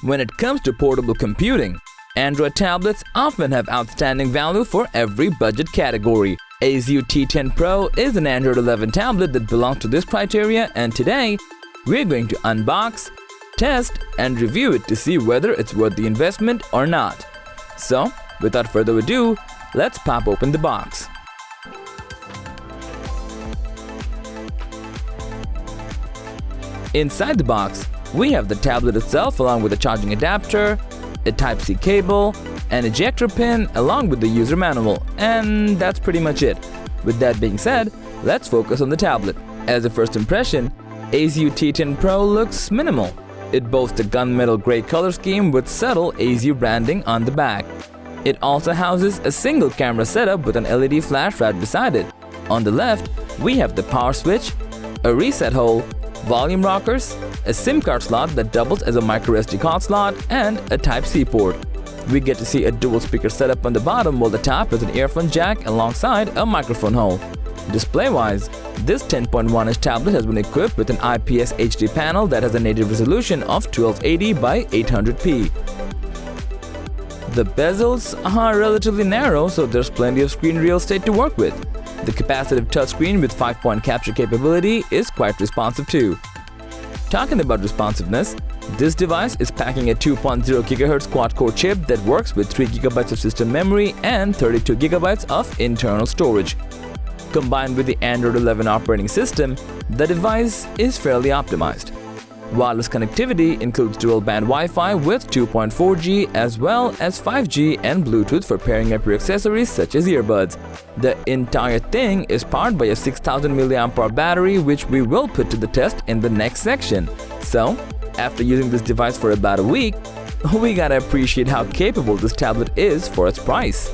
When it comes to portable computing, Android tablets often have outstanding value for every budget category. Azeyou T10 Pro is an Android 11 tablet that belongs to this criteria, and today we're going to unbox, test and review it to see whether it's worth the investment or not. So, without further ado, let's pop open the box. Inside the box, we have the tablet itself along with a charging adapter, a Type-C cable, an ejector pin along with the user manual, and that's pretty much it. With that being said, let's focus on the tablet. As a first impression, Azeyou T10 Pro looks minimal. It boasts a gunmetal gray color scheme with subtle Azeyou branding on the back. It also houses a single camera setup with an LED flash right beside it. On the left, we have the power switch, a reset hole, volume rockers, a SIM card slot that doubles as a microSD card slot, and a Type-C port. We get to see a dual speaker setup on the bottom, while the top is an earphone jack alongside a microphone hole. Display-wise, this 10.1-inch tablet has been equipped with an IPS HD panel that has a native resolution of 1280 by 800p. The bezels are relatively narrow, so there's plenty of screen real estate to work with. The capacitive touchscreen with 5-point capture capability is quite responsive too. Talking about responsiveness, this device is packing a 2.0 GHz quad-core chip that works with 3 GB of system memory and 32 GB of internal storage. Combined with the Android 11 operating system, the device is fairly optimized. Wireless connectivity includes dual-band Wi-Fi with 2.4G as well as 5G and Bluetooth for pairing up your accessories such as earbuds. The entire thing is powered by a 6000 mAh battery, which we will put to the test in the next section. So, after using this device for about a week, we gotta appreciate how capable this tablet is for its price.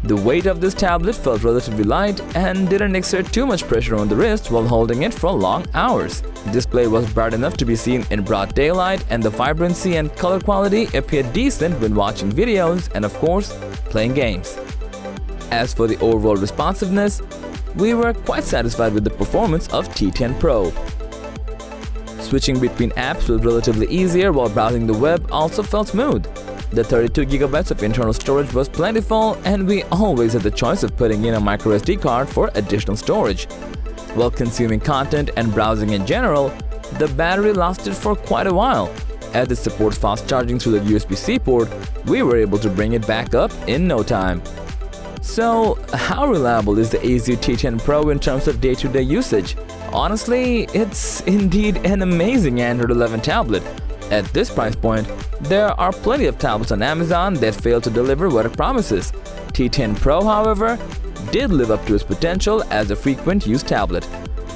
The weight of this tablet felt relatively light and didn't exert too much pressure on the wrist while holding it for long hours. The display was bright enough to be seen in broad daylight, and the vibrancy and color quality appeared decent when watching videos and, of course, playing games. As for the overall responsiveness, we were quite satisfied with the performance of T10 Pro. Switching between apps was relatively easier, while browsing the web also felt smooth. The 32 GB of internal storage was plentiful, and we always had the choice of putting in a microSD card for additional storage. While consuming content and browsing in general, the battery lasted for quite a while. As it supports fast charging through the USB-C port, we were able to bring it back up in no time. So, how reliable is the Azeyou T10 Pro in terms of day-to-day usage? Honestly, it's indeed an amazing Android 11 tablet. At this price point, there are plenty of tablets on Amazon that fail to deliver what it promises. T10 Pro, however, did live up to its potential as a frequent use tablet.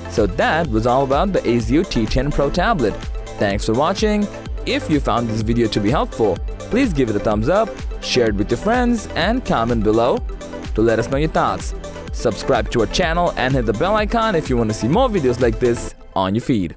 So that was all about the Azeyou T10 Pro tablet. Thanks for watching. If you found this video to be helpful, please give it a thumbs up, share it with your friends, and comment below to let us know your thoughts. Subscribe to our channel and hit the bell icon if you want to see more videos like this on your feed.